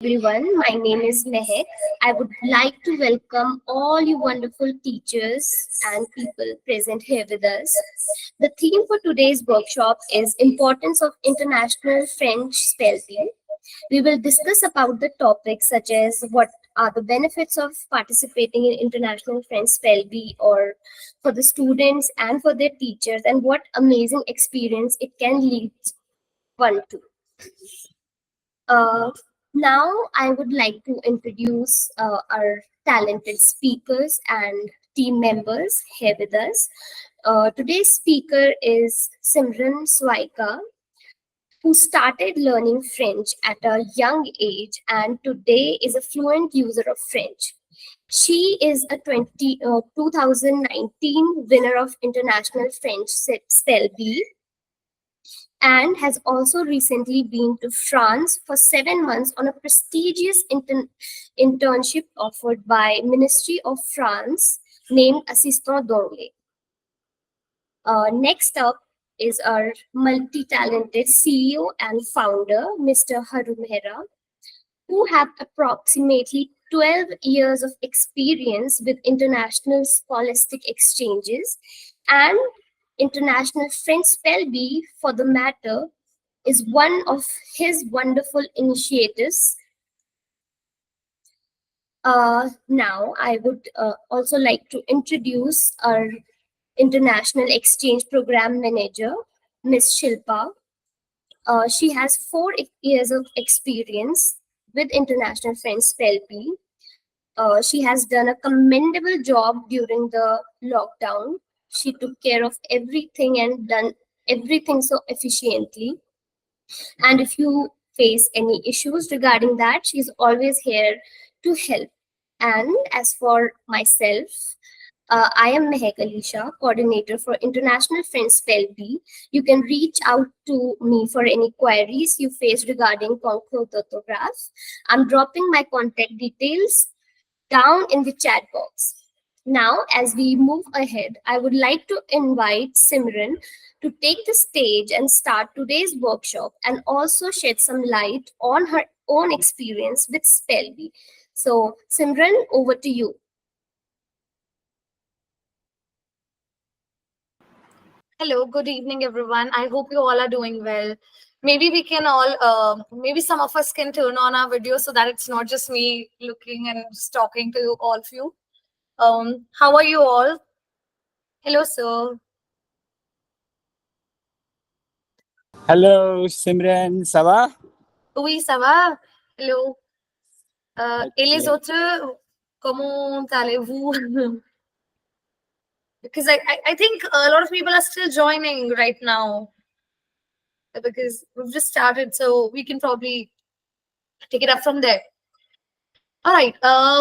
Everyone, my name is Mehek. I would like to welcome all you wonderful teachers and people present here with us. The theme for today's workshop is Importance of International French Spelling. We will discuss about the topics such as what are the benefits of participating in International French Spell Bee or for the students and for their teachers, and what amazing experience it can lead one to. Uh, Now, I would like to introduce our talented speakers and team members here with us. Today's speaker is Simran Swaika, who started learning French at a young age and today is a fluent user of French. She is a 2019 winner of International French Spell Bee and has also recently been to France for 7 months on a prestigious internship offered by Ministry of France named Assistant d'Anglais. Next up is our multi-talented CEO and founder, Mr. Haru Mehra, who have approximately 12 years of experience with international scholastic exchanges and International French Spell Bee, for the matter, is one of his wonderful initiatives. Now, I would also like to introduce our International Exchange Program Manager, Ms. Shilpa. She has 4 years of experience with International French Spell Bee. She has done a commendable job during the lockdown. She took care of everything and done everything so efficiently. And if you face any issues regarding that, she's always here to help. And as for myself, I am Mehek Alisha, coordinator for International French Spell Bee. You can reach out to me for any queries you face regarding Concord orthograph. I'm dropping my contact details down in the chat box. Now, as we move ahead, I would like to invite Simran to take the stage and start today's workshop and also shed some light on her own experience with Spellbee. So, Simran, over to you. Hello, good evening, everyone. I hope you all are doing well. Maybe we can all, maybe some of us can turn on our video so that it's not just me looking and just talking to you, all of you. How are you all? Hello, sir. Hello, Simran, ça va? Oui, ça va? Hello. Et les Okay. autres, comment allez-vous? Because I think a lot of people are still joining right now because we've just started, so we can probably take it up from there. All right.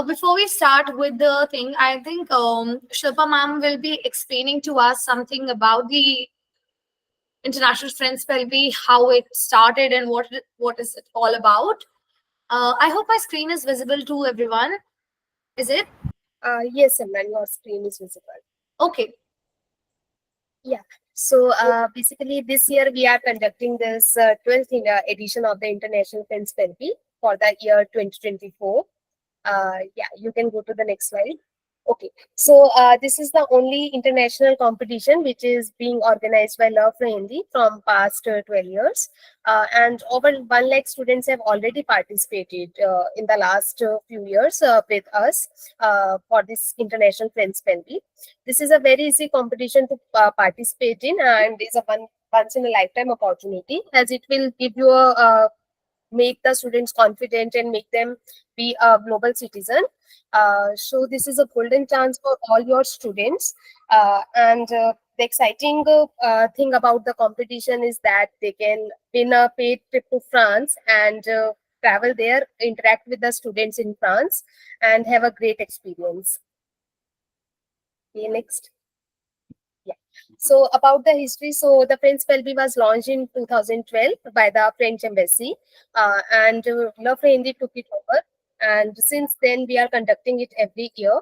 Before we start with the thing, I think Shilpa ma'am will be explaining to us something about the International Friends Spellbee, how it started, and what is it all about. I hope my screen is visible to everyone. Is it? Yes, Simran, your screen is visible. Okay. Yeah. So basically, this year we are conducting this 12th edition of the International French Spell Bee for the year 2024. Yeah, you can go to the next slide. Okay, so this is the only international competition which is being organized by Frehindi from past 12 years. And over 1 lakh students have already participated in the last few years with us for this International French Spell Bee. This is a very easy competition to participate in and is a once in a lifetime opportunity, as it will give you a make the students confident and make them be a global citizen. So this is a golden chance for all your students. And the exciting thing about the competition is that they can win a paid trip to France and travel there, interact with the students in France, and have a great experience. Okay, next. Yeah. So about the history, so the French Spellbee was launched in 2012 by the French Embassy, and La Frehindi took it over. And since then, we are conducting it every year.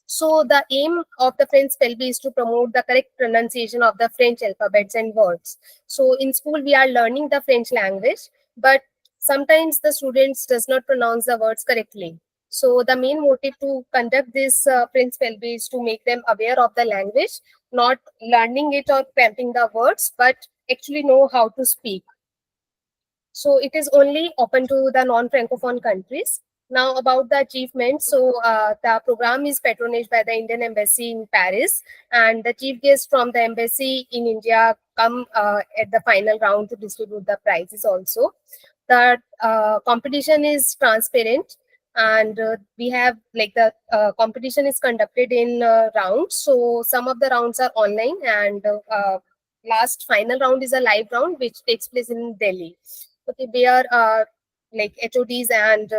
So the aim of the French Spellbee is to promote the correct pronunciation of the French alphabets and words. So in school, we are learning the French language, but sometimes the students does not pronounce the words correctly. So the main motive to conduct this French spellbee is to make them aware of the language, not learning it or cramping the words, but actually know how to speak. So it is only open to the non-francophone countries. Now about the achievement, so the program is patronaged by the Indian Embassy in Paris, and the chief guests from the embassy in India come at the final round to distribute the prizes also. The competition is transparent, and we have like the competition is conducted in rounds. So some of the rounds are online, and last final round is a live round which takes place in Delhi. Okay, where like HODs and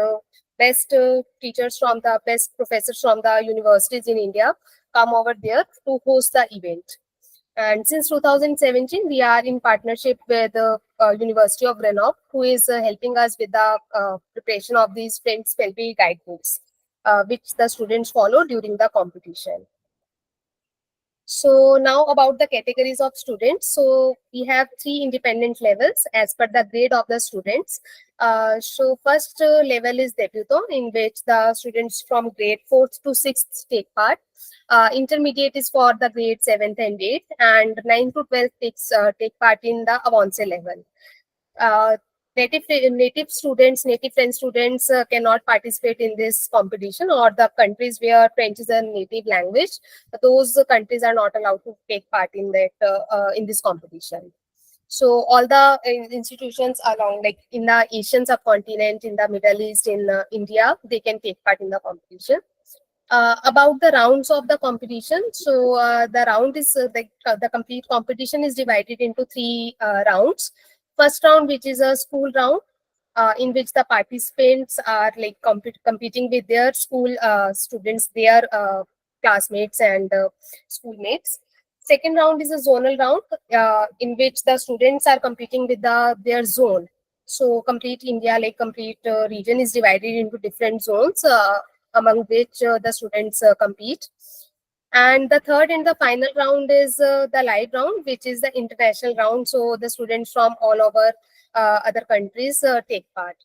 best teachers from the best professors from the universities in India come over there to host the event. And since 2017, we are in partnership with the University of Grenoble, who is helping us with the preparation of these French spellbee guidebooks, which the students follow during the competition. So now about the categories of students. So we have three independent levels as per the grade of the students. So first level is debutant, in which the students from grade 4th to 6th take part. Intermediate is for the grade 7th and 8th, and 9th to 12th take part in the avance level. Uh, native students, native French students cannot participate in this competition, or the countries where French is a native language, those countries are not allowed to take part in that in this competition. So all the institutions along, like in the Asian subcontinent, in the Middle East, in India, they can take part in the competition. About the rounds of the competition, so the round is the complete competition is divided into three rounds. First round, which is a school round, in which the participants are like competing with their school students, their classmates and schoolmates. Second round is a zonal round, in which the students are competing with their zone. So complete India, like complete region, is divided into different zones, among which the students compete. And the third and the final round is the live round, which is the international round. So the students from all over other countries take part.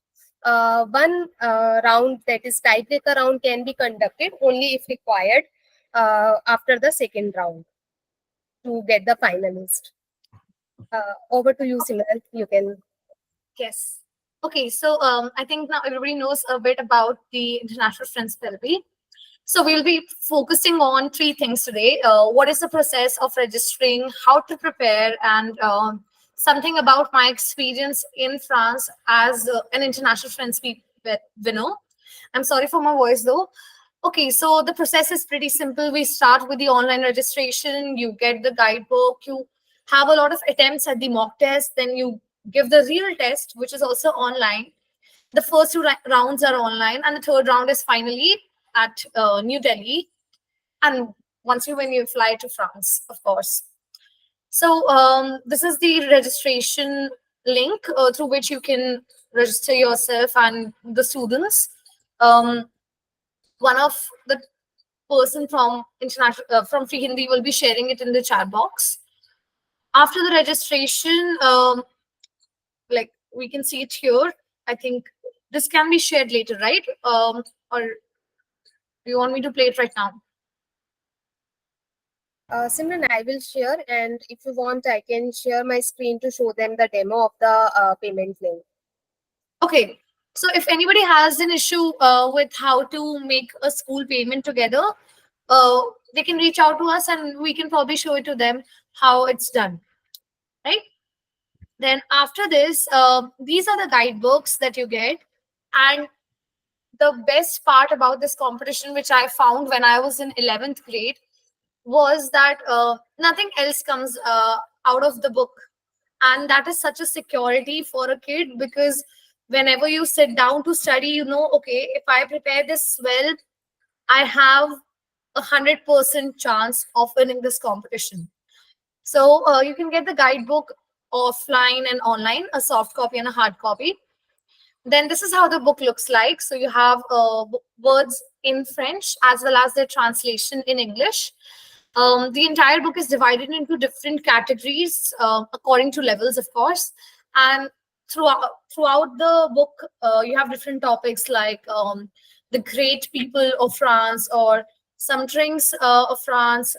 One round, that is tiebreaker round, can be conducted only if required after the second round to get the finalist. Over to you, Simran. You can. Yes. Okay, so I think now everybody knows a bit about the International Friends Therapy. So we'll be focusing on three things today. What is the process of registering, how to prepare, and something about my experience in France as an International Friends winner. I'm sorry for my voice though. Okay, so the process is pretty simple. We start with the online registration. You get the guidebook. You have a lot of attempts at the mock test. Then you give the real test, which is also online. The first two rounds are online, and the third round is finally at New Delhi. And once you win, you fly to France, of course. So this is the registration link through which you can register yourself and the students. Um, One of the person from international from Frehindi will be sharing it in the chat box. After the registration, like we can see it here. I think this can be shared later, right? Or do you want me to play it right now? Simran, I will share, and if you want, I can share my screen to show them the demo of the payment link. Okay. So if anybody has an issue with how to make a school payment together, they can reach out to us and we can probably show it to them how it's done. Right? Then after this, these are the guidebooks that you get. And the best part about this competition, which I found when I was in 11th grade, was that nothing else comes out of the book. And that is such a security for a kid, because whenever you sit down to study, you know, okay, if I prepare this well, I have 100% chance of winning this competition. So you can get the guidebook offline and online, a soft copy and a hard copy. Then this is how the book looks like. So you have words in French as well as the translation in English. The entire book is divided into different categories according to levels, of course. And throughout the book, you have different topics like the great people of France, or some drinks of France,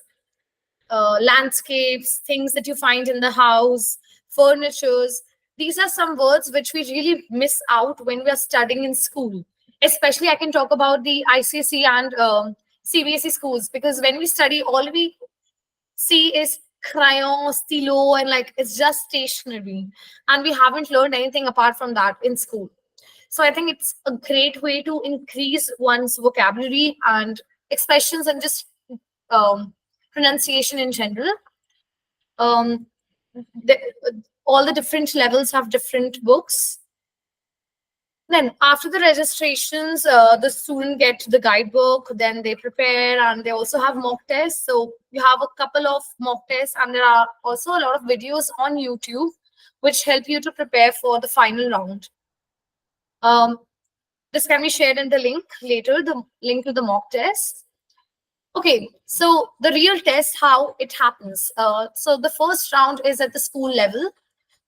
landscapes, things that you find in the house, furnitures. These are some words which we really miss out when we are studying in school. Especially, I can talk about the ICSE and CBSE schools, because when we study, all we see is crayon, stilo, and like it's just stationery, and we haven't learned anything apart from that in school. So I think it's a great way to increase one's vocabulary and expressions, and just um, pronunciation in general. Um, the, all the different levels have different books. Then after the registrations, the student get the guidebook, then they prepare, and they also have mock tests. So you have a couple of mock tests, and there are also a lot of videos on YouTube which help you to prepare for the final round. Um, this can be shared in the link later, the link to the mock test. Okay, so the real test, how it happens. So the first round is at the school level.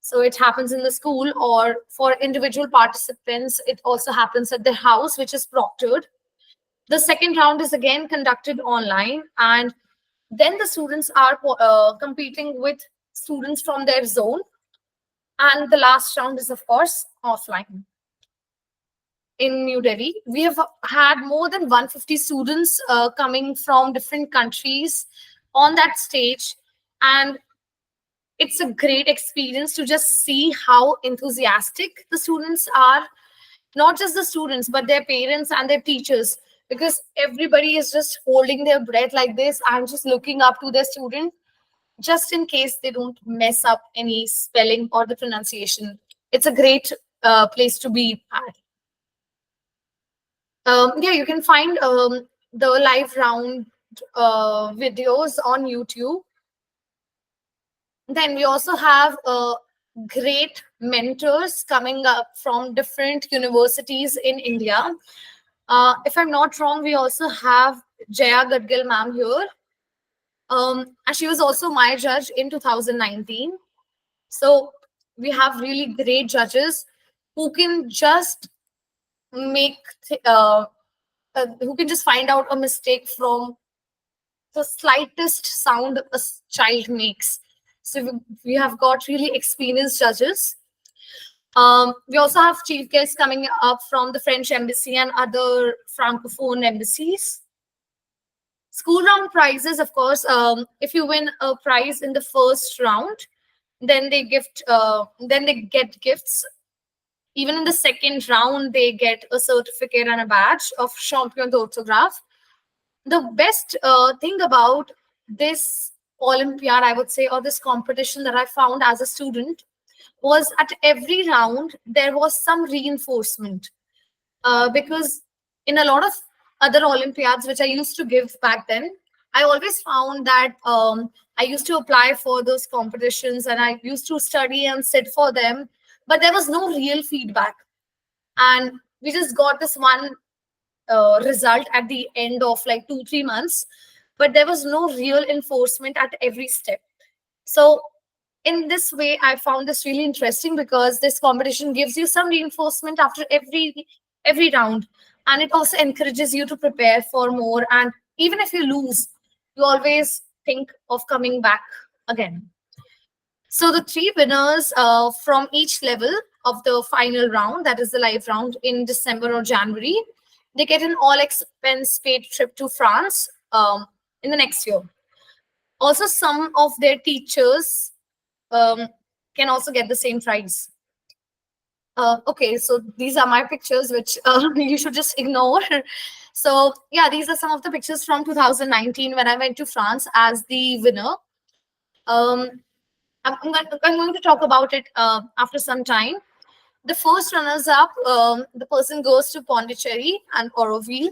So it happens in the school, or for individual participants, it also happens at their house, which is proctored. The second round is again conducted online, and then the students are competing with students from their zone. And the last round is, of course, offline. In New Delhi, we have had more than 150 students coming from different countries on that stage. And it's a great experience to just see how enthusiastic the students are, not just the students, but their parents and their teachers, because everybody is just holding their breath like this and just looking up to their student, just in case they don't mess up any spelling or the pronunciation. It's a great place to be at. Yeah, you can find the live round videos on YouTube. Then we also have great mentors coming up from different universities in India. If I'm not wrong, we also have Jaya Gadgil ma'am here. And she was also my judge in 2019. So we have really great judges who can just make, who can just find out a mistake from the slightest sound a child makes. So we have got really experienced judges. We also have chief guests coming up from the French embassy and other francophone embassies. School round prizes, of course. If you win a prize in the first round, then then they get gifts. Even in the second round, they get a certificate and a badge of champion d'orthographe. The best thing about this Olympiad, I would say, or this competition that I found as a student, was at every round there was some reinforcement. Because in a lot of other Olympiads which I used to give back then, I always found that I used to apply for those competitions and I used to study and sit for them, but there was no real feedback. And we just got this one result at the end of like 2 3 months, but there was no real enforcement at every step. So in this way, I found this really interesting, because this competition gives you some reinforcement after every round, and it also encourages you to prepare for more. And even if you lose, you always think of coming back again. So the three winners from each level of the final round, that is the live round in December or January, they get an all expense paid trip to France in the next year. Also, some of their teachers um, can also get the same prize. Okay, so these are my pictures, which you should just ignore. So yeah, these are some of the pictures from 2019 when I went to France as the winner. Um, I'm going to talk about it after some time. The first runners up, the person goes to Pondicherry and Auroville.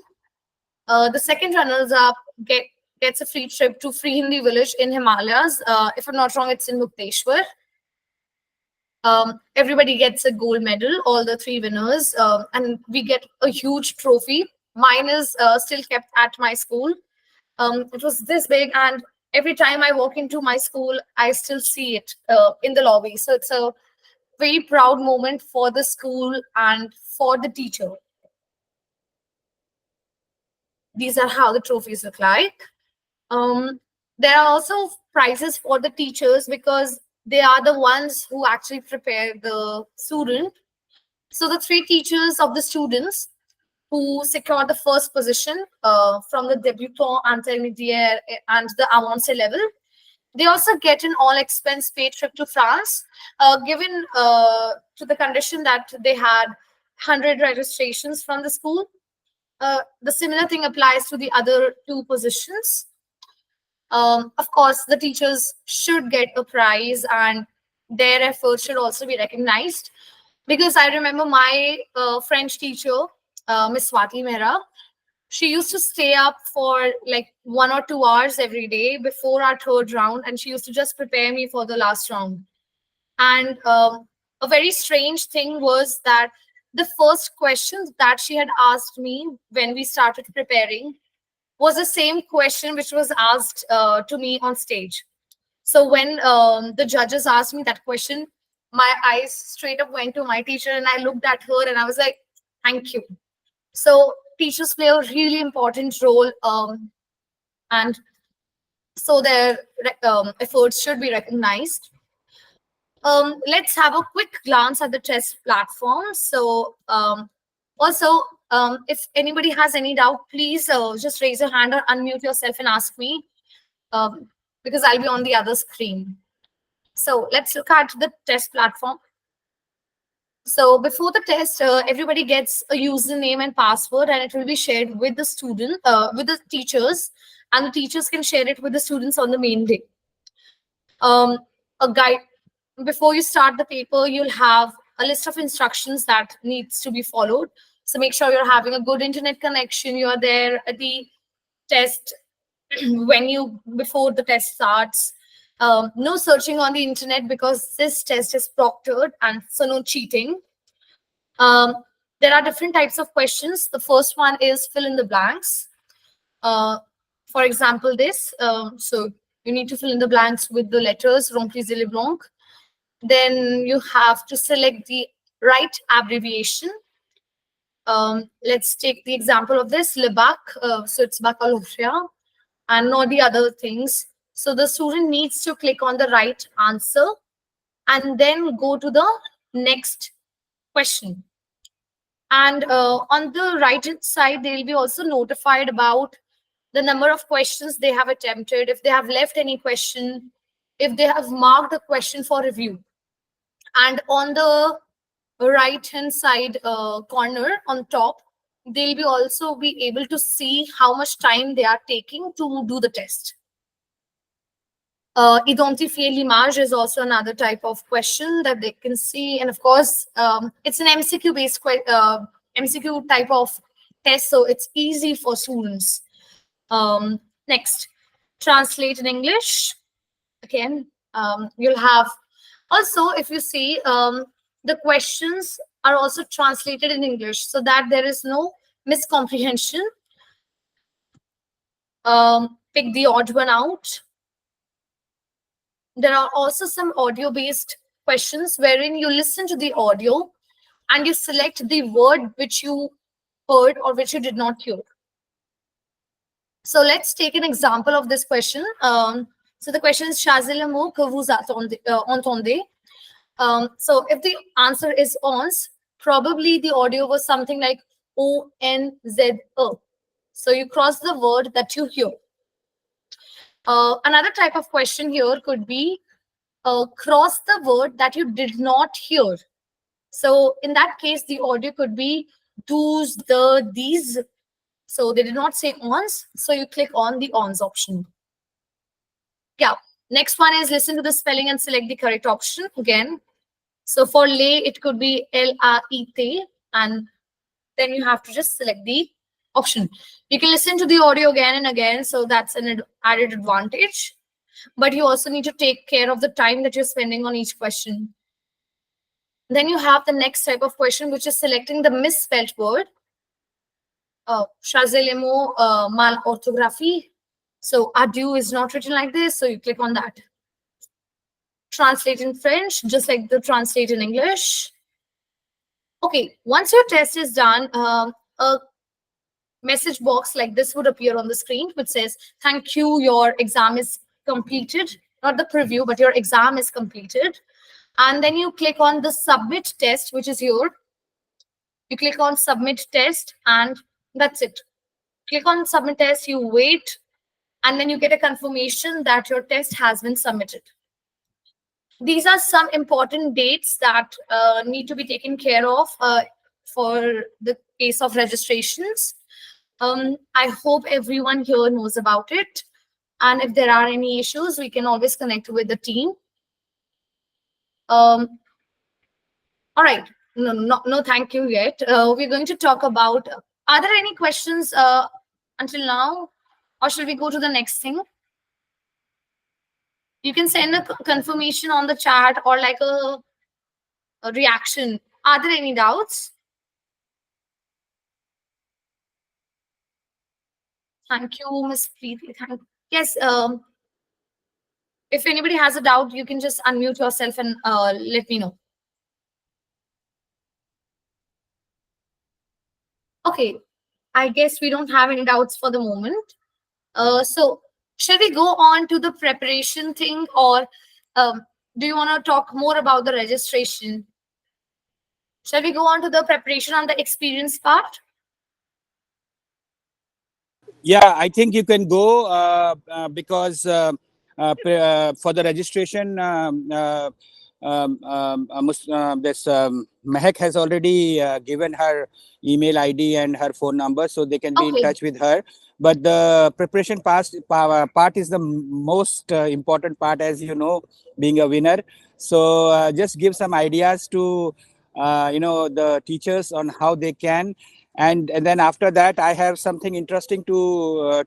The second runners up gets a free trip to Frehindi village in Himalayas. If I'm not wrong, it's in Mukteshwar. Everybody gets a gold medal, all the three winners, and we get a huge trophy. Mine is still kept at my school. It was this big, and every time I walk into my school, I still see it in the lobby. So it's a very proud moment for the school and for the teacher. These are how the trophies look like. Um, there are also prizes for the teachers because they are the ones who actually prepare the student. So the three teachers of the students who secure the first position from the debutant, intermediate, and the avancé level, they also get an all expense paid trip to France, given to the condition that they had 100 registrations from the school. The similar thing applies to the other two positions. Of course, the teachers should get a prize and their efforts should also be recognized. Because I remember my French teacher, Miss Swati Mehra, she used to stay up for like 1 or 2 hours every day before our third round, and she used to just prepare me for the last round. And a very strange thing was that the first questions that she had asked me when we started preparing was the same question which was asked to me on stage. So when the judges asked me that question, my eyes straight up went to my teacher and I looked at her and I was like, thank you. So teachers play a really important role, and so their efforts should be recognized. Let's have a quick glance at the test platform. So also, if anybody has any doubt, please just raise your hand or unmute yourself and ask me, um, because I'll be on the other screen. So let's look at the test platform. So before the test, everybody gets a username and password, and it will be shared with the student, with the teachers, and the teachers can share it with the students on the main day. A guide before you start the paper, you'll have a list of instructions that needs to be followed. So make sure you're having a good internet connection. You're there at the test when you before the test starts. No searching on the internet because this test is proctored, and so no cheating. Um, there are different types of questions. The first one is fill in the blanks. Uh, for example, this. So you need to fill in the blanks with the letters, remplissez les blancs. Then you have to select the right abbreviation. Let's take the example of this, le bac. So it's baccalaureate, and not the other things. So the student needs to click on the right answer and then go to the next question. And on the right hand side, they'll be also notified about the number of questions they have attempted, if they have left any question, if they have marked the question for review. And on the right hand side corner on top, they'll be also be able to see how much time they are taking to do the test. Identifier l'image is also another type of question that they can see. And of course, it's an MCQ based MCQ type of test, so it's easy for students. Next, translate in English. Again, you'll have also, if you see, the questions are also translated in English so that there is no miscomprehension. Pick the odd one out. There are also some audio based questions wherein you listen to the audio and you select the word which you heard or which you did not hear. So let's take an example of this question. So the question is, choisissez le mot que vous entendez. So if the answer is ons, probably the audio was something like ONZE. So you cross the word that you hear. Another type of question here could be cross the word that you did not hear. So in that case, the audio could be do's, the, these. So they did not say ons. So you click on the ons option. Yeah. Next one is listen to the spelling and select the correct option again. So for lay, it could be L-A-E-T, and then you have to just select the option. You can listen to the audio again and again, so that's an added advantage. But you also need to take care of the time that you're spending on each question. Then you have the next type of question, which is selecting the misspelled word. Choisissez les mots mal orthographie. So adieu is not written like this, so you click on that. translate in French, just like the translate in English. Okay, once your test is done, a message box like this would appear on the screen, which says, "Thank you, your exam is completed." Not the preview, but your exam is completed. And then you click on the submit test, which is here. You click on submit test, and that's it. Click on submit test, you wait, and then you get a confirmation that your test has been submitted. These are some important dates that need to be taken care of for the case of registrations. I hope everyone here knows about it. And if there are any issues, we can always connect with the team. Um, all right. No, thank you yet. We're going to talk about, are there any questions until now? Or shall we go to the next thing? You can send a confirmation on the chat or like a reaction. Are there any doubts? Thank you, Miss Preeti. Yes, if anybody has a doubt, you can just unmute yourself and let me know. Okay, I guess we don't have any doubts for the moment. So, shall we go on to the preparation thing, or do you want to talk more about the registration? Shall we go on to the preparation on the experience part? Yeah, I think you can go because for the registration, this Mehak has already given her email ID and her phone number, so they can be in Okay. touch with her. But the preparation part is the most important part, as you know, being a winner. So just give some ideas to the teachers on how they can, and then after that I have something interesting to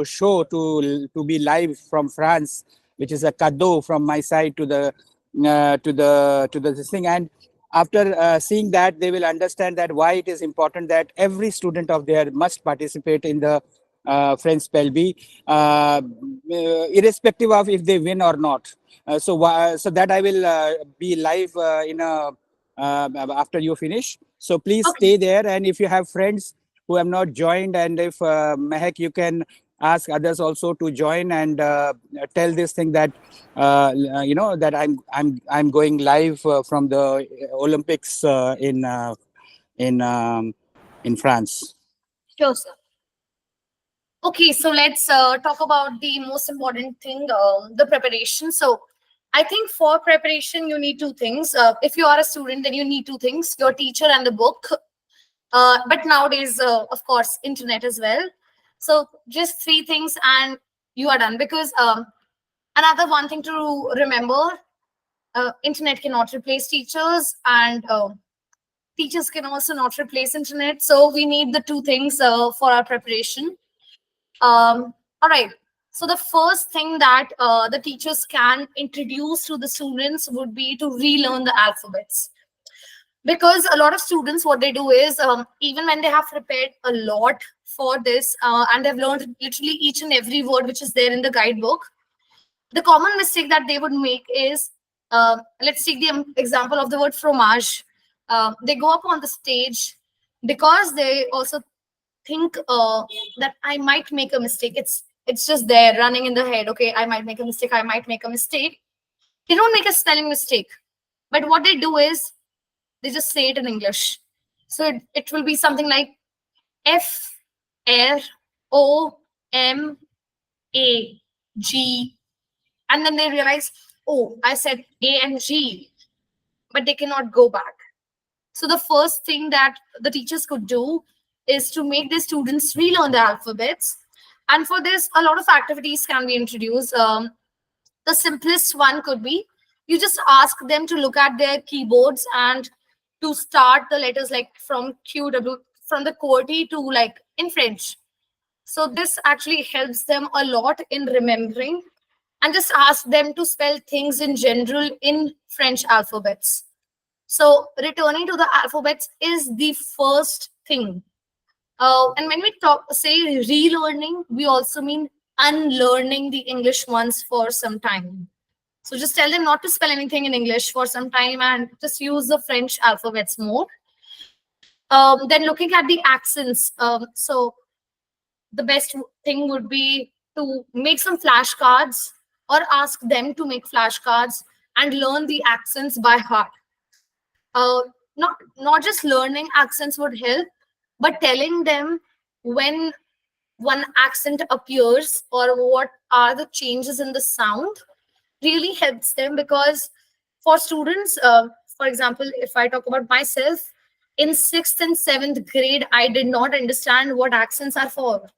show, to be live from France, which is a cadeau from my side to the this thing. And after seeing that, they will understand that why it is important that every student of there must participate in the French spell bee, irrespective of if they win or not. So that I will be live in a after you finish. So please Okay. stay there. And if you have friends who have not joined, and if Mehak, you can ask others also to join and tell this thing that that I'm going live from the Olympics in in France. Sure, sir. Okay, so let's talk about the most important thing, the preparation. So, I think for preparation, you need two things. If you are a student, then you need two things: your teacher and the book. But nowadays, of course, internet as well. So, just three things, and you are done. Because another one thing to remember: internet cannot replace teachers, and teachers can also not replace internet. So, we need the two things for our preparation. All right. So the first thing that the teachers can introduce to the students would be to relearn the alphabets. Because a lot of students, what they do is, even when they have prepared a lot for this and they've learned literally each and every word which is there in the guidebook, the common mistake that they would make is, let's take the example of the word fromage. They go up on the stage because they also think that I might make a mistake. It's just there running in the head. Okay, I might make a mistake. I might make a mistake. They don't make a spelling mistake, but what they do is they just say it in English. So it will be something like FROMAG, and then they realize, oh, I said A and G, but they cannot go back. So the first thing that the teachers could do is to make the students relearn the alphabets. And for this, a lot of activities can be introduced. The simplest one could be you just ask them to look at their keyboards and to start the letters like from QW, from the QWERTY to like in French. So this actually helps them a lot in remembering, and just ask them to spell things in general in French alphabets. So returning to the alphabets is the first thing. And when we say relearning, we also mean unlearning the English ones for some time. So just tell them not to spell anything in English for some time and just use the French alphabets more. Then looking at the accents. So the best thing would be to make some flashcards or ask them to make flashcards and learn the accents by heart. Uh, not just learning accents would help, but telling them when one accent appears or what are the changes in the sound really helps them. Because for students, for example, if I talk about myself, in 6th and 7th grade I did not understand what accents are for.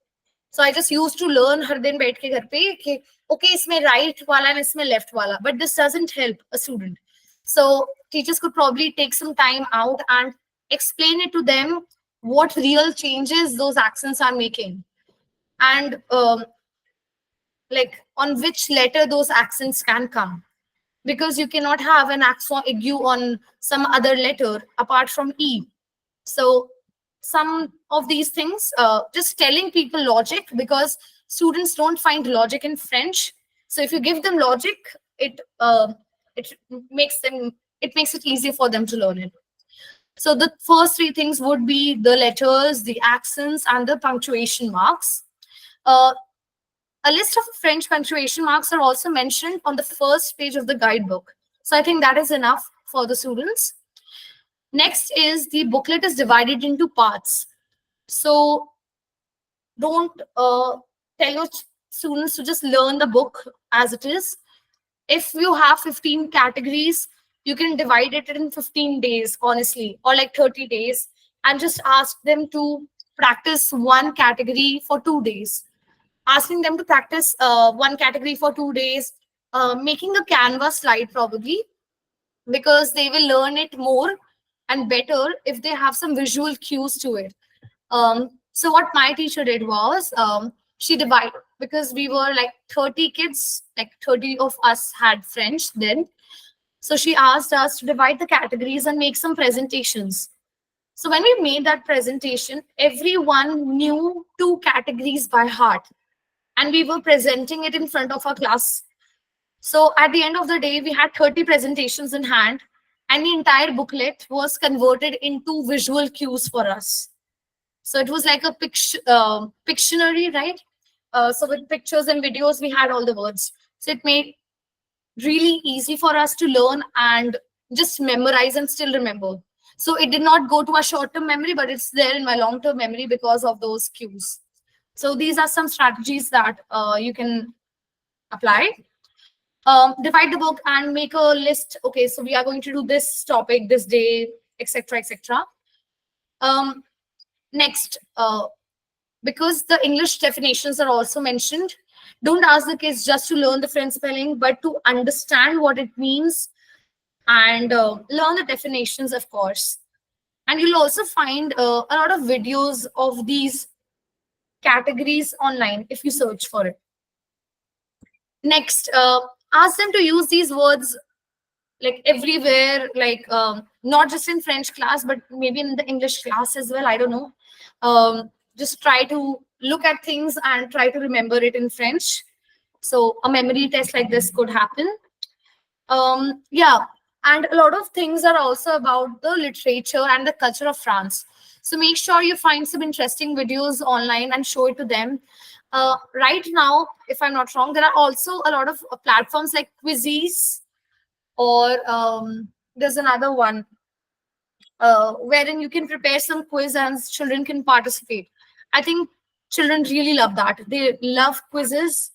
So I just used to learn हर दिन बैठ के घर पे कि okay इसमें right वाला and इसमें left वाला, but this doesn't help a student. So teachers could probably take some time out and explain it to them what real changes those accents are making, and like on which letter those accents can come, because you cannot have an accent aigu on some other letter apart from E. So some of these things, just telling people logic, because students don't find logic in French. So if you give them logic, it makes them, it makes it easier for them to learn it. So the first three things would be the letters, the accents, and the punctuation marks. Uh, a list of French punctuation marks are also mentioned on the first page of the guidebook. So I think that is enough for the students. Next is the booklet is divided into parts. So don't tell your students to just learn the book as it is. If you have 15 categories, you can divide it in 15 days, honestly, or like 30 days, and just ask them to practice one category for 2 days. Asking them to practice one category for 2 days, making a Canva slide probably, because they will learn it more and better if they have some visual cues to it. So what my teacher did was, she divided, because we were like 30 kids, like 30 of us had French then. So she asked us to divide the categories and make some presentations. So when we made that presentation, everyone knew 2 categories by heart, and we were presenting it in front of our class. So at the end of the day, we had 30 presentations in hand, and the entire booklet was converted into visual cues for us. So it was like a Pictionary, right? So with pictures and videos, we had all the words. So it made really easy for us to learn and just memorize and still remember. So it did not go to a short-term memory, but it's there in my long-term memory because of those cues. So these are some strategies that you can apply. Divide the book and make a list. Okay, so we are going to do this topic this day, etc., etc. Next, because the English definitions are also mentioned, don't ask the kids just to learn the French spelling, but to understand what it means and learn the definitions, of course. And you'll also find a lot of videos of these categories online if you search for it. Next, ask them to use these words like everywhere, like not just in French class, but maybe in the English class as well. I don't know. Just try to look at things and try to remember it in French. So a memory test like this could happen. Yeah, and a lot of things are also about the literature and the culture of France. So make sure you find some interesting videos online and show it to them. Right now, if I'm not wrong, there are also a lot of platforms like Quizzes, or there's another one wherein you can prepare some quiz and children can participate. I think children really love that. They love quizzes,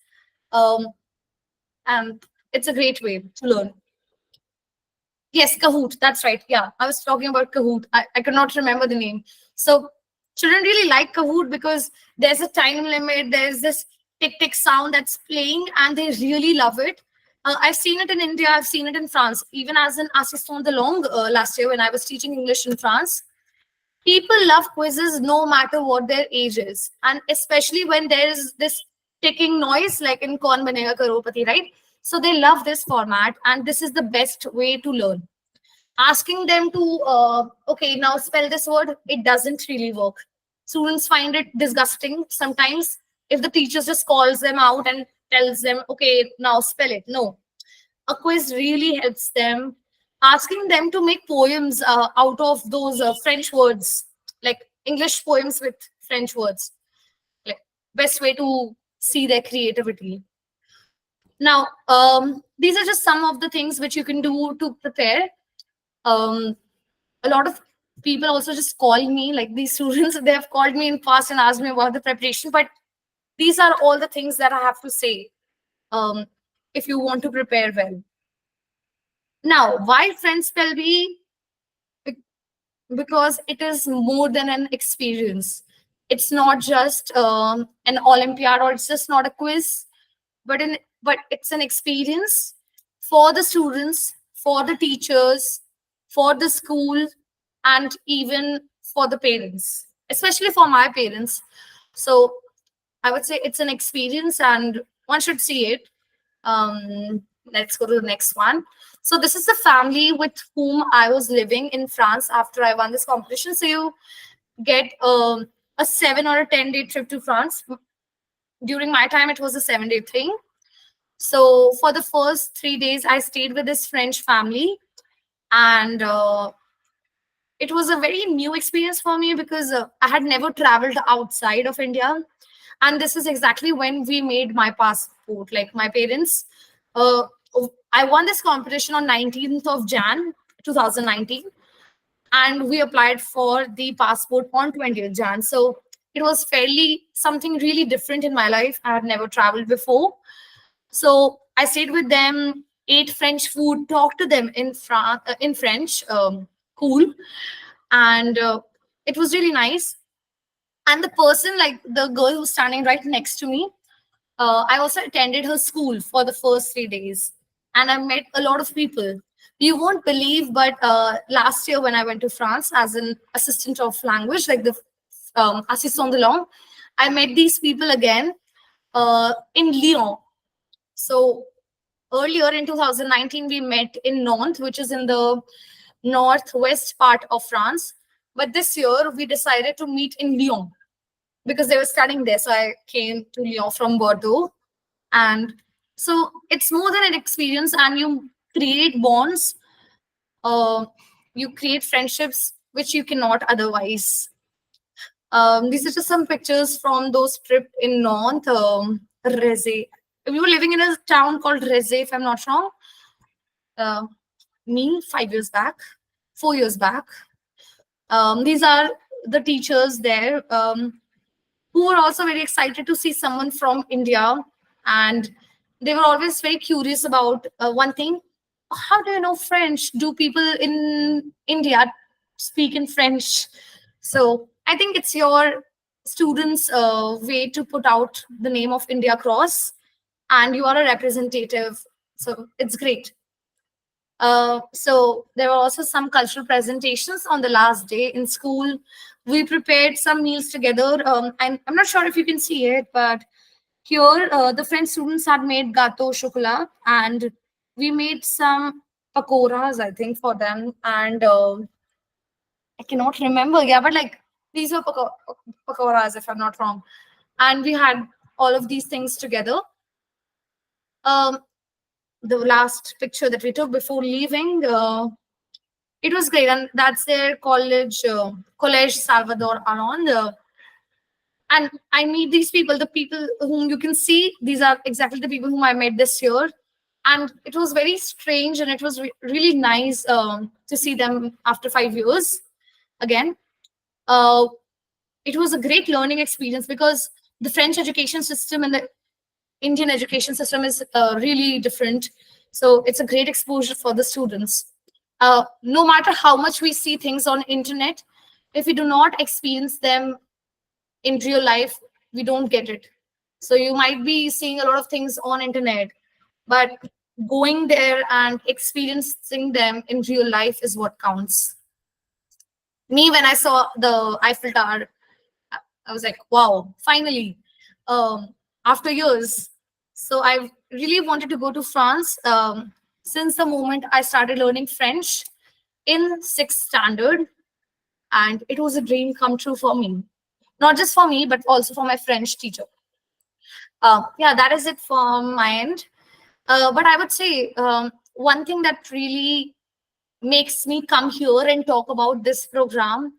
um, and it's a great way to learn. Yes, Kahoot. That's right. Yeah, I was talking about Kahoot. I could not remember the name. So children really like Kahoot because there's a time limit. There's this tick tick sound that's playing, and they really love it. I've seen it in India. I've seen it in France. Even as an assistant de langue last year when I was teaching English in France, people love quizzes no matter what their age is, and especially when there is this ticking noise like in Kaun Banega Crorepati, right? So they love this format, and this is the best way to learn. Asking them to okay, now spell this word, it doesn't really work. Students find it disgusting sometimes if the teacher just calls them out and tells them, okay, now spell it. No, a quiz really helps them, asking them to make poems out of those French words, like English poems with French words. Like, best way to see their creativity. Now, these are just some of the things which you can do to prepare. Um, a lot of people also just call me, like these students, they have called me in past and asked me about the preparation. But these are all the things that I have to say, um, if you want to prepare well. Now, why French spell bee? Because it is more than an experience. It's not just an Olympiad, or it's just not a quiz, but it's an experience for the students, for the teachers, for the school, and even for the parents, especially for my parents. So I would say it's an experience and one should see it. Let's go to the next one. So this is the family with whom I was living in France after I won this competition. So you get a 7 or a 10 day trip to France. During my time, it was a 7 day thing. So for the first 3 days, I stayed with this French family, and it was a very new experience for me because I had never traveled outside of India, and this is exactly when we made my passport. Like my parents, uh, I won this competition on 19th of Jan 2019, and we applied for the passport on 20th Jan. So it was fairly something really different in my life. I had never traveled before. So I stayed with them, ate French food, talked to them in French. Cool, and it was really nice. And the person, like the girl who's standing right next to me, I also attended her school for the first 3 days, and I met a lot of people. You won't believe, but last year when I went to France as an assistant of language, like the assistant de langue, I met these people again in Lyon. So earlier in 2019, we met in Nantes, which is in the northwest part of France. But this year, we decided to meet in Lyon because they were studying there. So I came to Lyon from Bordeaux. And so it's more than an experience, and you create bonds, uh, you create friendships which you cannot otherwise. These are just some pictures from those trip in Nantes, Rezé. We were living in a town called Rezé, if I'm not wrong. Uh, Me 5 years back, 4 years back. These are the teachers there, who were also very excited to see someone from India. And they were always very curious about one thing: how do you know French? Do people in India speak in French? So I think it's your students' way to put out the name of India across, and you are a representative. So it's great. So there were also some cultural presentations on the last day in school. We prepared some meals together. I'm not sure if you can see it, but here the French students had made gâteau au chocolat, and we made some pakoras, I think, for them. And I cannot remember, yeah, but like these were pakoras, if I'm not wrong. And we had all of these things together. Um, the last picture that we took before leaving. It was great, and that's their college, Collège Salvador Allende. And I meet these people, the people whom you can see. These are exactly the people whom I met this year, and it was very strange, and it was really nice to see them after 5 years again. Uh, it was a great learning experience because the French education system and the Indian education system is really different. So it's a great exposure for the students. No matter how much we see things on internet, if we do not experience them in real life, we don't get it. So you might be seeing a lot of things on internet, but going there and experiencing them in real life is what counts. Me, when I saw the Eiffel Tower, I was like, wow, finally, after years. So I really wanted to go to France since the moment I started learning French in sixth standard, and it was a dream come true for me. Not just for me, but also for my French teacher. Yeah, that is it from my end. But I would say one thing that really makes me come here and talk about this program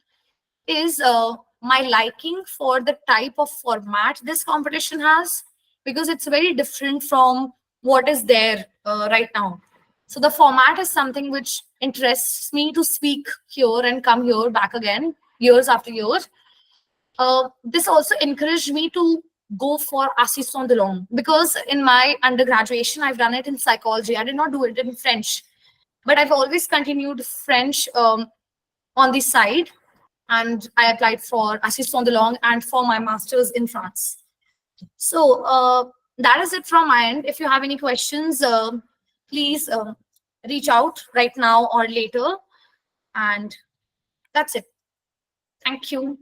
is my liking for the type of format this competition has, because it's very different from what is there right now. So the format is something which interests me to speak here and come here back again years after years. This also encouraged me to go for assistant de langue, because in my undergraduation I've done it in psychology. I did not do it in French, but I've always continued French on the side, and I applied for assistant de langue and for my master's in France. So that is it from my end. If you have any questions, please reach out right now or later. And that's it. Thank you.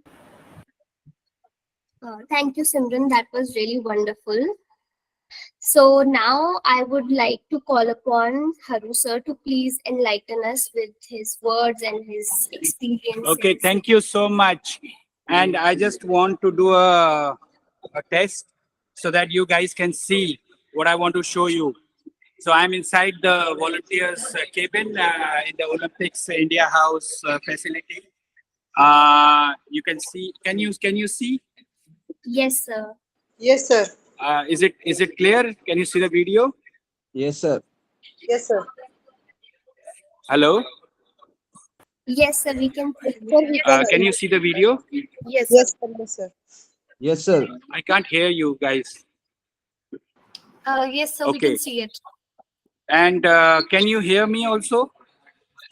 Thank you, Simran. That was really wonderful. So now I would like to call upon Haru sir to please enlighten us with his words and his experiences. Okay, thank you so much. And I just want to do a test so that you guys can see what I want to show you. So I'm inside the volunteers cabin in the Olympics India House facility. You can see. Can you see? Yes, sir. Yes, sir. Is it clear? Can you see the video? Yes, sir. Yes, sir. Hello. Yes, sir. We can. Sir, we can Can you see the video? Yes, sir. Yes, sir. Yes, sir. Yes, sir. I can't hear you guys. Yes, so we Okay. can see it. And can you hear me also?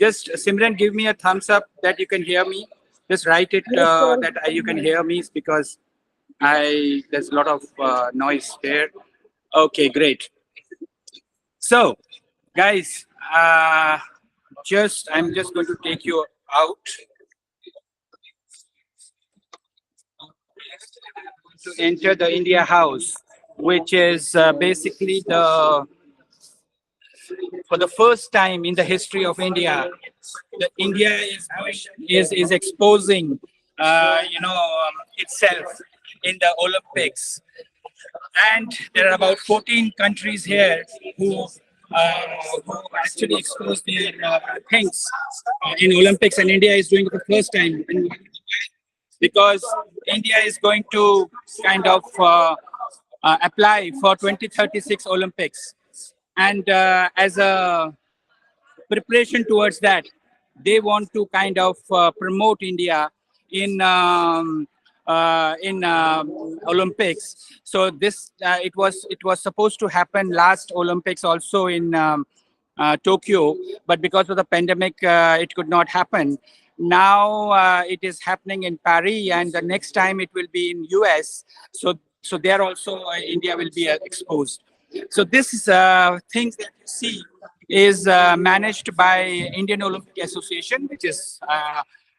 Just Simran, give me a thumbs up that you can hear me. Just write it Yes, sir. that you can hear me, because there's a lot of noise there. Okay, great. So, guys, I'm just going to take you out to enter the India House, which is basically for the first time in the history of India, India is exposing, itself in the Olympics, and there are about 14 countries here who actually expose their things in Olympics, and India is doing it for the first time. Because India is going to kind of apply for 2036 Olympics. And as a preparation towards that, they want to kind of promote India in Olympics. So this it was supposed to happen last Olympics also in Tokyo, but because of the pandemic, it could not happen. Now it is happening in Paris, and the next time it will be in US. So there also India will be exposed. So this is things that you see is managed by Indian Olympic Association, which is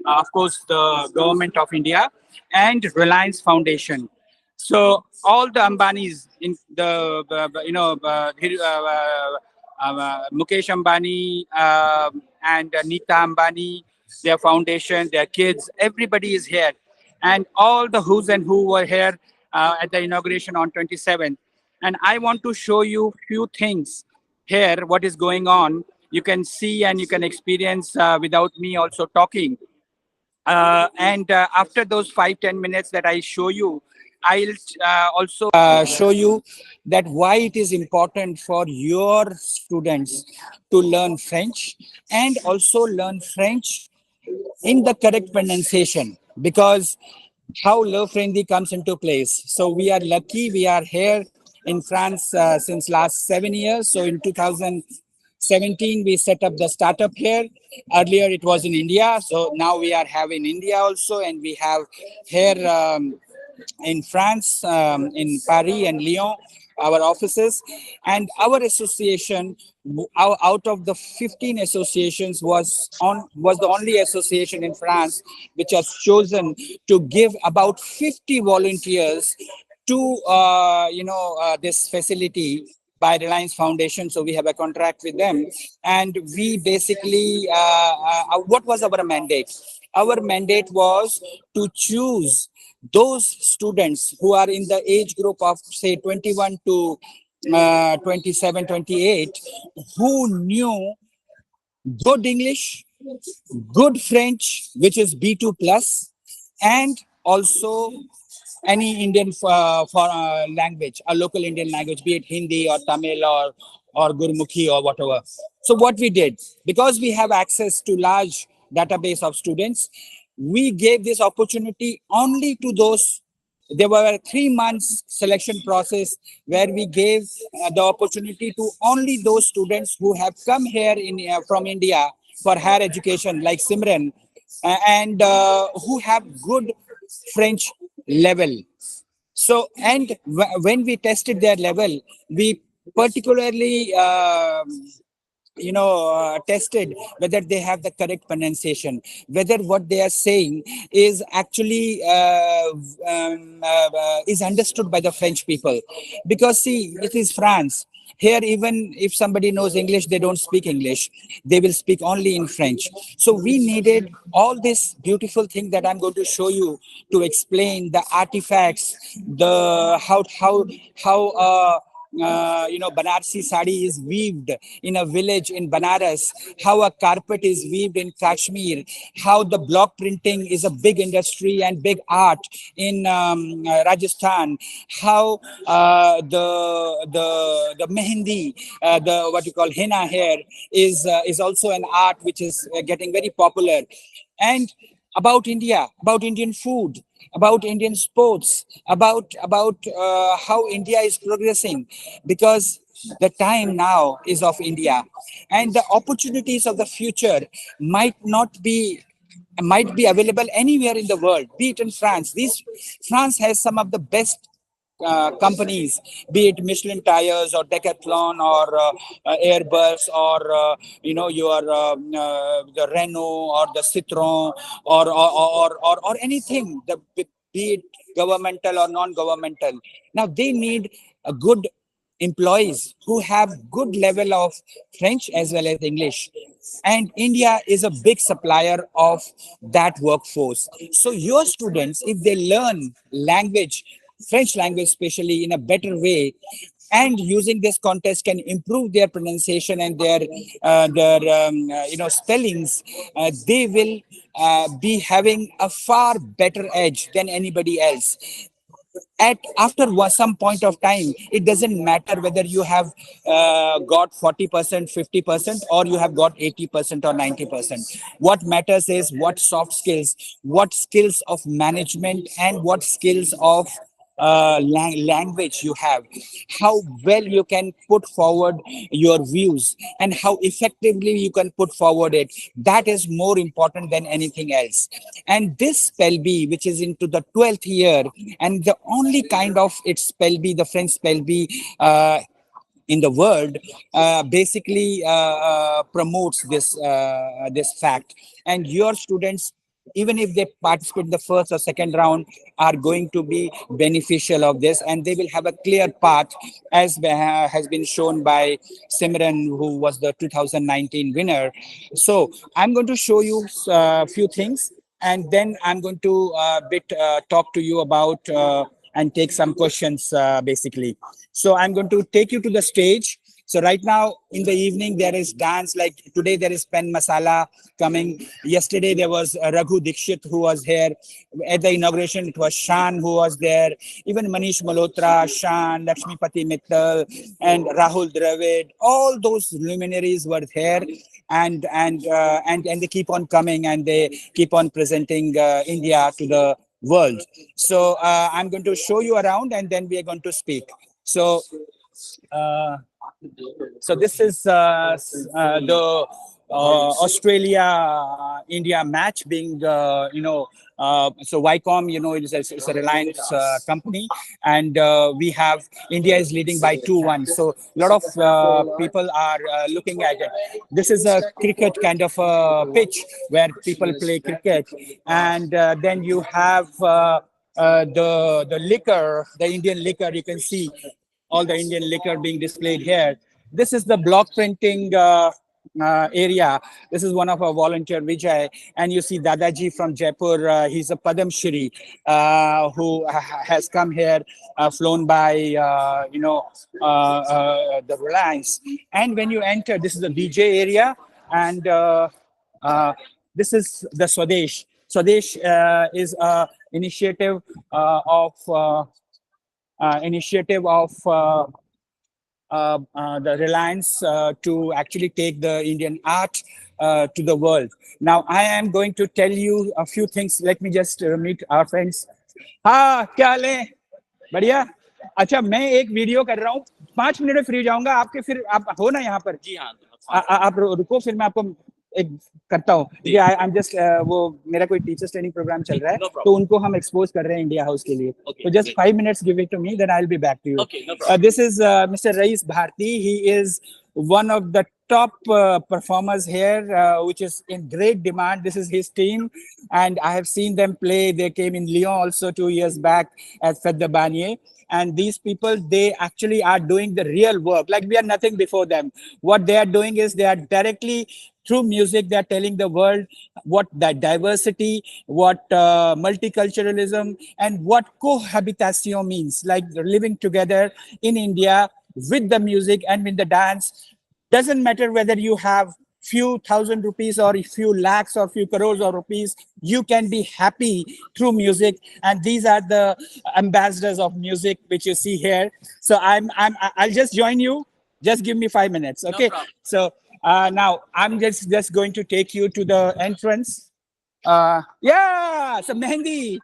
of course the government of India, and Reliance Foundation. So all the Ambanis in the Mukesh Ambani and Nita Ambani, their foundation, their kids, everybody is here, and all the who's and who were here at the inauguration on 27th. And I want to show you few things here. What is going on? You can see and you can experience without me also talking. And after those 5-10 minutes that I show you, I'll also show you that why it is important for your students to learn French, and also learn French in the correct pronunciation, because how Le Frehindi comes into place. So we are lucky, we are here in France since last 7 years. So in 2017, we set up the startup here. Earlier it was in India. So now we are having India also, and we have here in France, in Paris and Lyon, our offices. And our association, out of the 15 associations, was the only association in France which has chosen to give about 50 volunteers to this facility by Reliance Foundation. So we have a contract with them, and we basically what was our mandate? Our mandate was to choose those students who are in the age group of say 21 to 27, 28, who knew good English, good French, which is B2 plus, and also any Indian for language, a local Indian language, be it Hindi or Tamil or Gurmukhi or whatever. So what we did, because we have access to large database of students, we gave this opportunity only to those. There were 3 months selection process where we gave the opportunity to only those students who have come here from India for higher education, like Simran, and who have good French level. So, and when we tested their level, we particularly tested whether they have the correct pronunciation, whether what they are saying is actually is understood by the French people. Because see, it is France. Here, even if somebody knows English, they don't speak English. They will speak only in French. So we needed all this beautiful thing that I'm going to show you to explain the artifacts, the how Banarsi sari is weaved in a village in Banaras, how a carpet is weaved in Kashmir, how the block printing is a big industry and big art in Rajasthan, how the mehendi, the what you call henna hair, is also an art which is getting very popular, and about India, about Indian food, about Indian sports, about how India is progressing, because the time now is of India, and the opportunities of the future might be available anywhere in the world, be it in France. France has some of the best companies, be it Michelin tires or Decathlon or Airbus or your the Renault or the Citroen or anything, be it governmental or non-governmental. Now they need a good employees who have good level of French as well as English, and India is a big supplier of that workforce. So your students, if they learn language, French language especially, in a better way, and using this contest can improve their pronunciation and their spellings, they will be having a far better edge than anybody else. Some point of time, it doesn't matter whether you have got 40%, 50%, or you have got 80% or 90%. What matters is what soft skills, what skills of management, and what skills of language you have, how well you can put forward your views, and how effectively you can put forward it. That is more important than anything else. And this spell bee, which is into the 12th year, and the only kind of its spell bee, the French spell bee in the world, basically promotes this fact. And your students, even if they participate in the first or second round, are going to be beneficial of this, and they will have a clear path, as has been shown by Simran, who was the 2019 winner. So I'm going to show you a few things, and then I'm going to talk to you about and take some questions basically. So I'm going to take you to the stage. So right now in the evening there is dance. Like today there is Pen Masala coming. Yesterday there was Raghu Dikshit who was here at the inauguration. It was Shan who was there. Even Manish Malhotra, Shan, Lakshmipati Mittal, and Rahul Dravid. All those luminaries were here, and they keep on coming, and they keep on presenting India to the world. So I'm going to show you around, and then we are going to speak. So uh, this is the Australia India match being so Vicom, it's a Reliance company, and we have India is leading by 2-1. So a lot of people are looking at it. This is a cricket kind of pitch where people play cricket, and then you have the liquor, the Indian liquor. You can see all the Indian liquor being displayed here. This is the block printing area. This is one of our volunteer, Vijay, and you see Dadaji from Jaipur. He's a Padam Shri who has come here, flown by the Reliance. And when you enter, this is the DJ area, and this is the Swadesh. Swadesh is a initiative of the Reliance to actually take the Indian art to the world. Now, I am going to tell you a few things. Let me just meet our friends. हाँ क्या हाल है बढ़िया अच्छा मैं एक video कर रहा हूँ 5 मिनट में फ्री जाऊंगा आपके फिर आप हो ना यहाँ पर जी हाँ आप रुको फिर मैं आपको एक करता हूँ ये आई एम जस्ट वो मेरा कोई टीचर्स ट्रेनिंग प्रोग्राम चल रहा है तो उनको हम एक्सपोज कर रहे हैं इंडिया हाउस के लिए तो just 5 minutes give it to me then I will be back to you this is mister Raees Bharti he is one of the top performers here, which is in great demand. This is his team, and I have seen them play. They came in Lyon also 2 years back at Fête de Bagné. And these people, they actually are doing the real work. Like we are nothing before them. What they are doing is they are directly through music, they are telling the world what that diversity, what multiculturalism, and what cohabitation means. Like living together in India with the music and with the dance. Doesn't matter whether you have few thousand rupees or a few lakhs or few crores of rupees, you can be happy through music. And these are the ambassadors of music which you see here. So I'll just join you. Just give me 5 minutes, okay? No, so now I'm just going to take you to the entrance. Yeah, so Mehendi.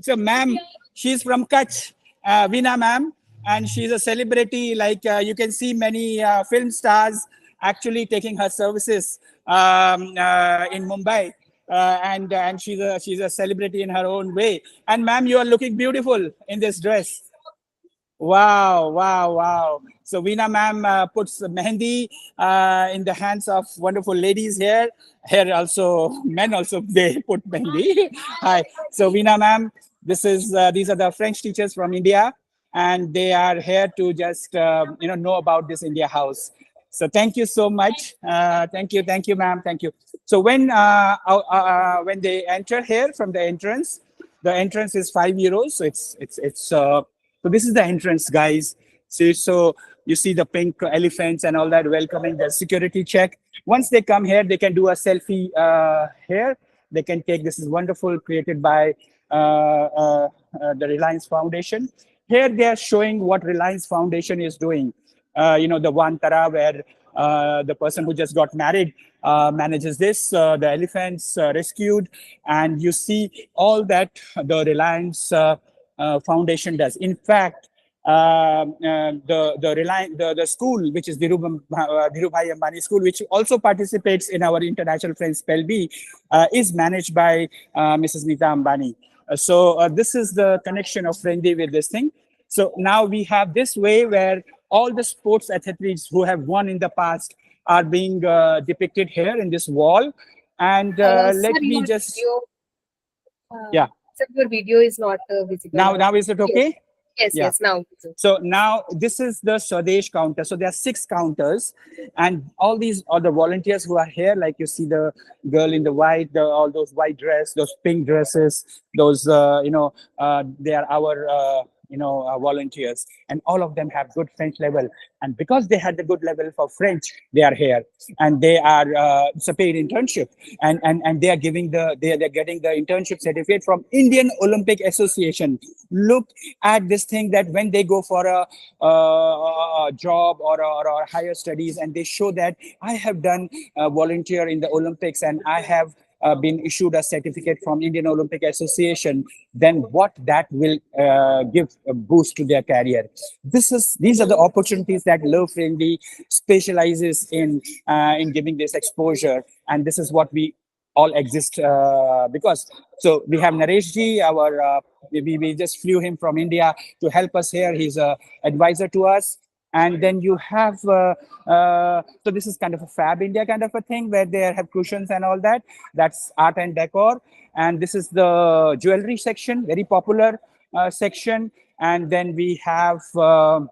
So ma'am, she's from Kutch, Veena ma'am. And she's a celebrity, like you can see many film stars actually taking her services in Mumbai. And she's a celebrity in her own way. And ma'am, you are looking beautiful in this dress. Wow, wow, wow. So Veena ma'am puts mehendi in the hands of wonderful ladies here. Here also, men also, they put mehendi. Hi. So Veena ma'am, these are the French teachers from India, and they are here to just know about this India house. So thank you so much. Thank you, ma'am. Thank you. So when they enter here from the entrance is €5. So it's so this is the entrance, guys. See, so you see the pink elephants and all that welcoming the security check. Once they come here, they can do a selfie here. They can take, this is wonderful, created by the Reliance Foundation. Here they are showing what Reliance Foundation is doing. The Vantara, where the person who just got married manages this, the elephants rescued, and you see all that the Reliance Foundation does. In fact, the school, which is Dhirubhai Ambani School, which also participates in our international frenchspellbee, is managed by Mrs. Nita Ambani. So this is the connection of Frehindi with this thing. So now we have this way where all the sports athletes who have won in the past are being depicted here in this wall. And let me just... yeah. So your video is not visible. Now is it okay? Yes, now. So now this is the Swadesh counter. So there are 6 counters, and all these are the volunteers who are here. Like you see the girl in the white, all those white dress, those pink dresses, those, they are our, volunteers, and all of them have good French level. And because they had the good level for French, they are here, and they are it's a paid internship, and they are giving they're getting the internship certificate from Indian Olympic Association. Look at this thing, that when they go for a job or higher studies, and they show that I have done volunteer in the Olympics and I have been issued a certificate from Indian Olympic Association, then what that will give a boost to their career. These are the opportunities that Love Frehindi specializes in giving this exposure, and this is what we all exist because. So we have Naresh ji, we just flew him from India to help us here. He's a advisor to us. And then you have, so this is kind of a Fab India kind of a thing where they have cushions and all that. That's art and decor. And this is the jewelry section, very popular section. And then we have the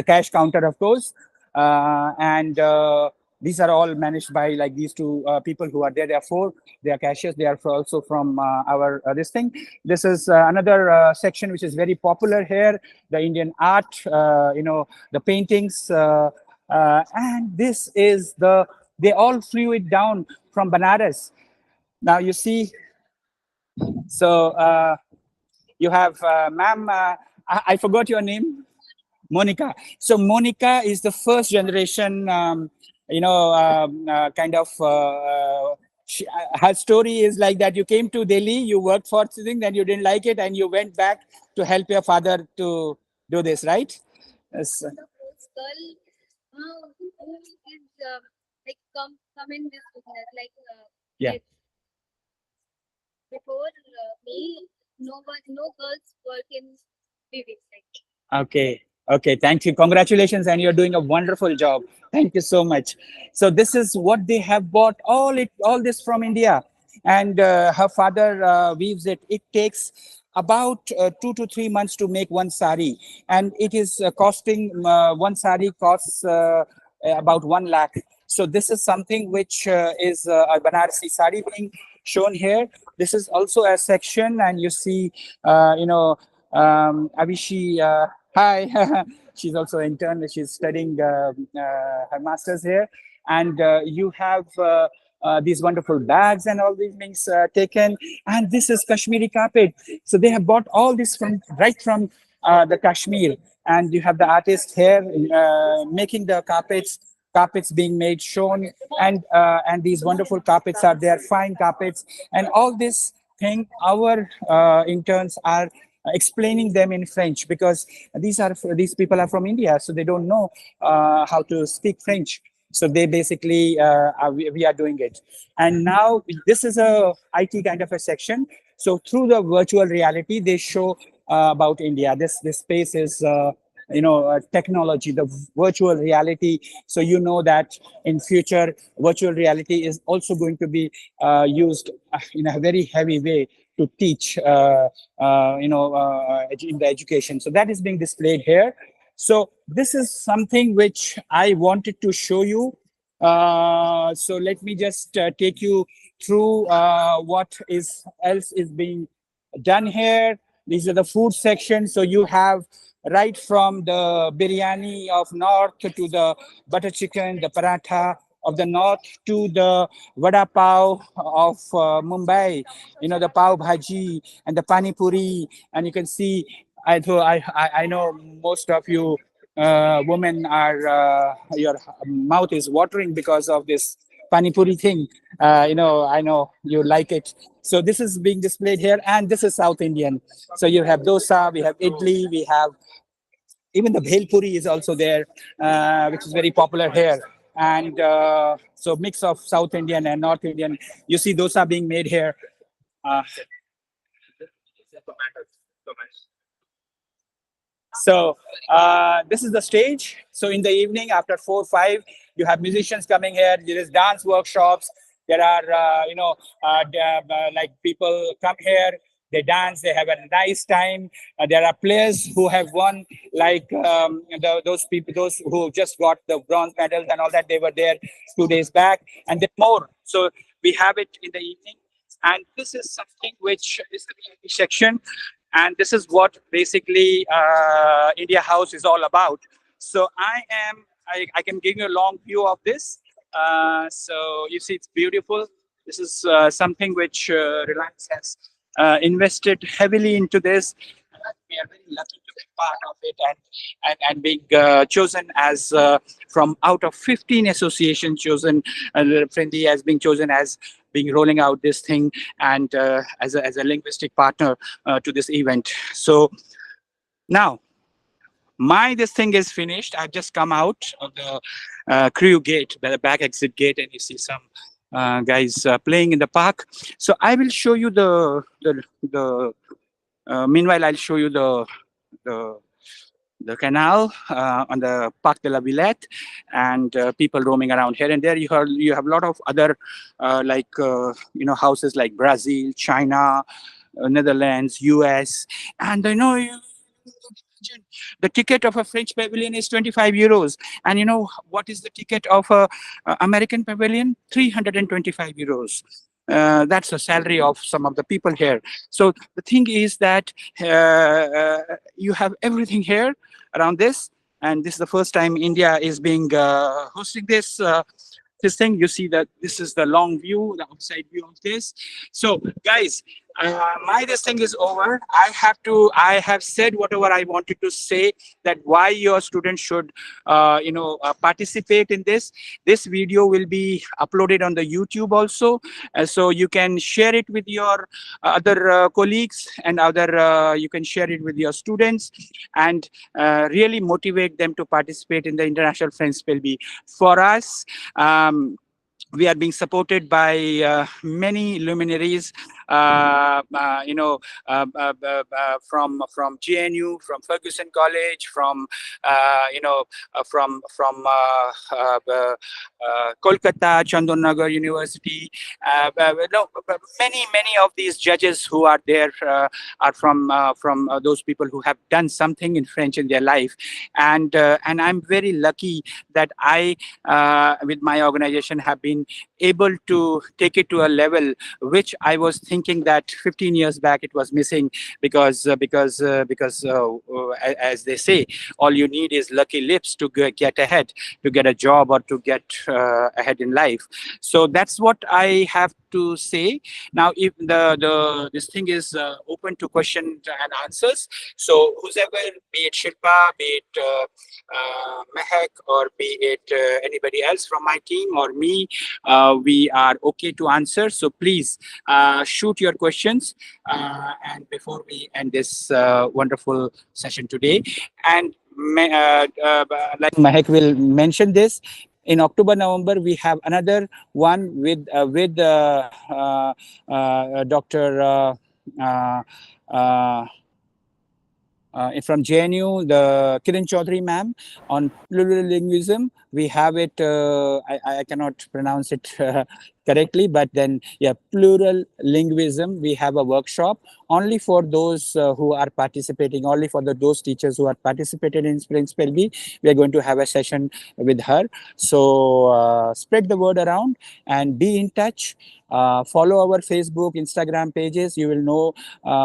cash counter, of course. And These are all managed by like these two people who are there. There are four. They are cashiers. They are also from our this thing. This is another section which is very popular here. The Indian art, the paintings, and this is they all flew it down from Banaras. Now you see, so you have ma'am. I forgot your name. Monica. So Monica is the first generation, kind of. Her story is like that. You came to Delhi, you worked for something, then you didn't like it, and you went back to help your father to do this, right? Yes. The first girl who is like come in this business Yeah. like, before me no girls work in weaving like. Okay. Okay. Thank you. Congratulations. And you're doing a wonderful job. Thank you so much. So this is what they have bought all this from India. And her father weaves it. It takes about 2 to 3 months to make one sari. And it is costing, one sari costs about 1 lakh. So this is something which is a Banarasi sari being shown here. This is also a section, and you see, Avishi, hi, she's also intern. She's studying her master's here, and you have these wonderful bags and all these things taken. And this is Kashmiri carpet. So they have bought all this from right from the Kashmir, and you have the artist here making the carpets being made, shown, and these wonderful carpets are there, fine carpets, and all this thing. Our interns are explaining them in French, because these people are from India, so they don't know how to speak French. So they basically we are doing it. And now this is a IT kind of a section. So through the virtual reality, they show about India. This space is technology, the virtual reality. So you know that in future, virtual reality is also going to be used in a very heavy way to teach, in the education. So that is being displayed here. So this is something which I wanted to show you. So let me just take you through what else is being done here. These are the food section. So you have right from the biryani of north to the butter chicken, the paratha of the north, to the vada pav of Mumbai, the pav bhaji and the pani puri. And you can see, I know most of you women are, your mouth is watering because of this pani puri thing. I know you like it. So this is being displayed here, and this is South Indian. So you have dosa, we have idli, we have even the bhel puri is also there, which is very popular here. And so mix of South Indian and North Indian. You see dosa being made here. So this is the stage. So in the evening, after 4, 5, you have musicians coming here. There is dance workshops. There are, like people come here, they dance, they have a nice time. There are players who have won, like those people, those who just got the bronze medals and all that. They were there 2 days back, and then more. So we have it in the evening. And this is something which is the VIP section. And this is what basically India House is all about. So I can give you a long view of this. So you see, it's beautiful. This is something which Reliance has invested heavily into this. We are very lucky to be part of it, and being chosen as from out of 15 associations chosen, Frehindi has been chosen as being rolling out this thing, and as a linguistic partner to this event. So now this thing is finished. I've just come out of the crew gate, the back exit gate, and you see some guys playing in the park. So I will show you meanwhile, I'll show you the canal on the Parc de la Villette, and people roaming around here and there. You have a lot of other houses like Brazil, China, Netherlands, US, and The ticket of a French pavilion is 25 euros. And you know what is the ticket of a American pavilion? 325 euros. That's the salary of some of the people here. So the thing is that you have everything here around this. And this is the first time India is being hosting this thing. You see that this is the long view, the outside view of this. So guys, my this thing is over. I have said whatever I wanted to say, that why your students should participate in this video will be uploaded on the YouTube also, so you can share it with your other colleagues, and other you can share it with your students, and really motivate them to participate in the International French Spell Bee. For us, we are being supported by many luminaries, from GNU, from Ferguson College, from Kolkata, Chandanagar University. No, many of these judges who are there are from those people who have done something in French in their life, and I'm very lucky that I, with my organization, have been able to take it to a level which I was thinking that 15 years back it was missing, because as they say, all you need is lucky lips to get ahead, to get a job, or to get ahead in life. So that's what I have to say. Now, if the this thing is open to questions and answers, so whoever, be it Shilpa, be it Mehak, or be it anybody else from my team or me, we are okay to answer. So please shoot your questions, and before we end this wonderful session today, and like Mahek will mention this, in October, November, we have another one with Dr. From JNU, the Kiran Chaudhary ma'am, on plurilingualism. We have it, I cannot pronounce it correctly, but then, yeah, plural linguism. We have a workshop only for those who are participating, only for those teachers who are participated in Spring Spell Bee. We are going to have a session with her. So spread the word around and be in touch. Follow our Facebook, Instagram pages. You will know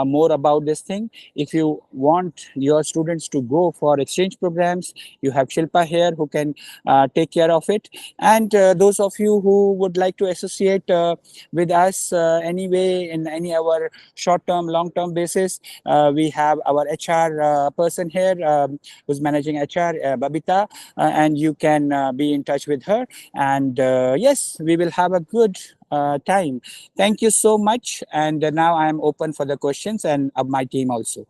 more about this thing. If you want your students to go for exchange programs, you have Shilpa here who can take care of it. And those of you who would like to associate with us anyway in any our short-term, long-term basis, we have our HR person here who's managing HR, Babita, and you can be in touch with her. And yes, we will have a good time. Thank you so much. And now I am open for the questions, and of my team also.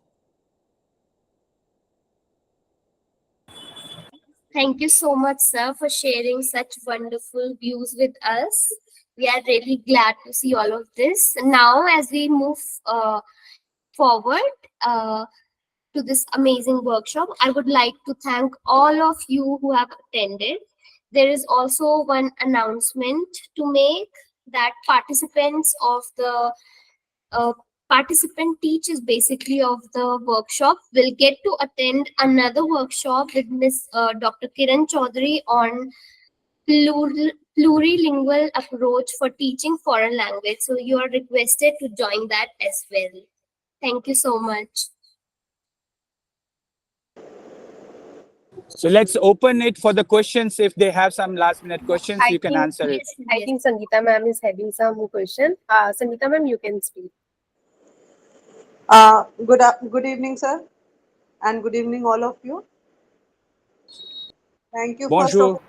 Thank you so much, sir, for sharing such wonderful views with us. We are really glad to see all of this. Now, as we move forward to this amazing workshop, I would like to thank all of you who have attended. There is also one announcement to make, that participants of the participant teachers basically of the workshop will get to attend another workshop with Miss Dr. Kiran Chaudhary on plurilingual approach for teaching foreign language. So you are requested to join that as well. Thank you so much. So let's open it for the questions. If they have some last minute questions, you can answer it. I think Sangeeta ma'am is having some question. Sangeeta ma'am, you can speak. Good evening, sir, and good evening, all of you. Thank you, first of Bonjour. all,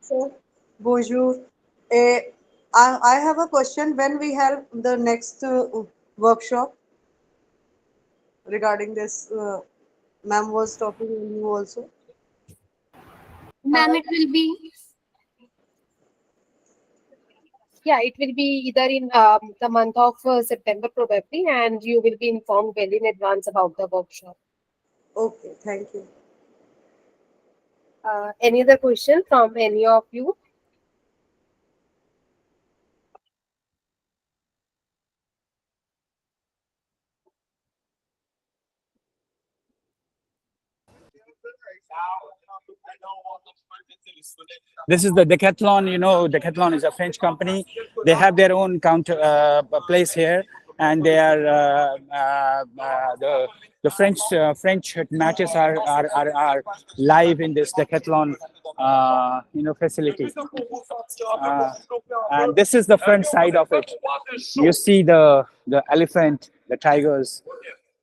sir. Bonjour. Eh, I have a question. When we have the next workshop regarding this, ma'am was talking to you also. Ma'am, it will be, yeah, it will be either in the month of September probably, and you will be informed well in advance about the workshop. Okay, thank you. Any other question from any of you? This is the Decathlon. Decathlon is a French company. They have their own place here, and they are the French matches are live in this Decathlon facility. And this is the front side of it. You see the elephant, the tigers,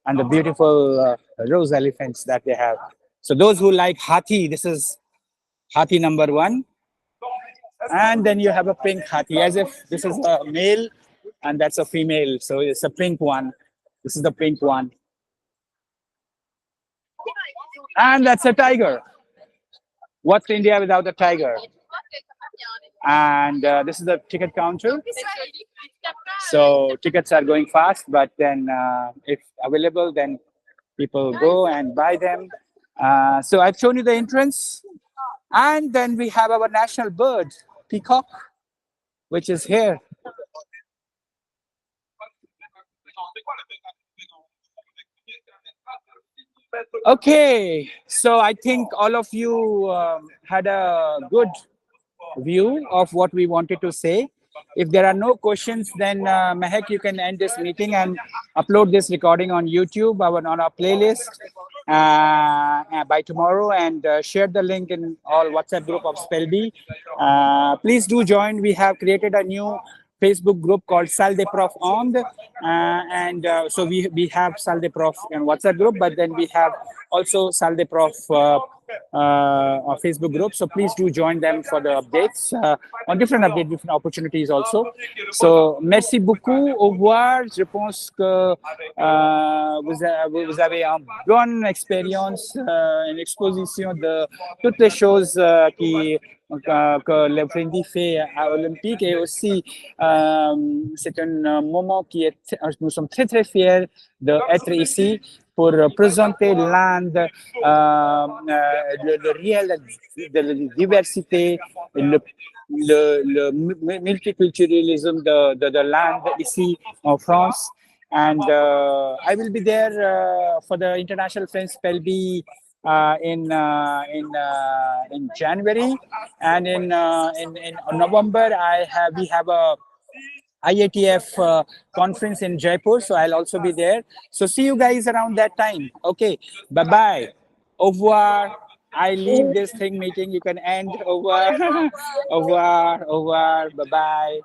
and the beautiful rose elephants that they have. So those who like hathi, this is hathi number 1. And then you have a pink hathi, as if this is a male and that's a female. So it's a pink one. This is the pink one. And that's a tiger. What's India without a tiger? And this is the ticket counter. So tickets are going fast, but then if available, then people go and buy them. So I've shown you the entrance. And then we have our national bird, peacock, which is here. Okay, so I think all of you had a good view of what we wanted to say. If there are no questions, then Mehak, you can end this meeting and upload this recording on YouTube, on our playlist by tomorrow, and share the link in all WhatsApp group of Spellbee. Please do join. We have created a new Facebook group called Salle des Profs Onde, and so we have Salle des Profs in WhatsApp group, but then we have also Salle des Profs Facebook group. So please do join them for the updates on different opportunities also. So merci beaucoup. Au revoir. Je pense que vous avez une bonne expérience, une exposition de toutes les choses que le Frehindi fait à Olympique, et aussi c'est un moment nous sommes très très fiers d'être ici pour présenter l'Inde, le réel de la diversité, le multiculturalisme de l'Inde ici en France. And I will be there for the International French Spellbee in January, and in November we have a IATF conference in Jaipur, so I'll also be there. So see you guys around that time. Okay, bye bye, au revoir. I leave this meeting. You can end. Au revoir, au revoir, au revoir. Bye bye.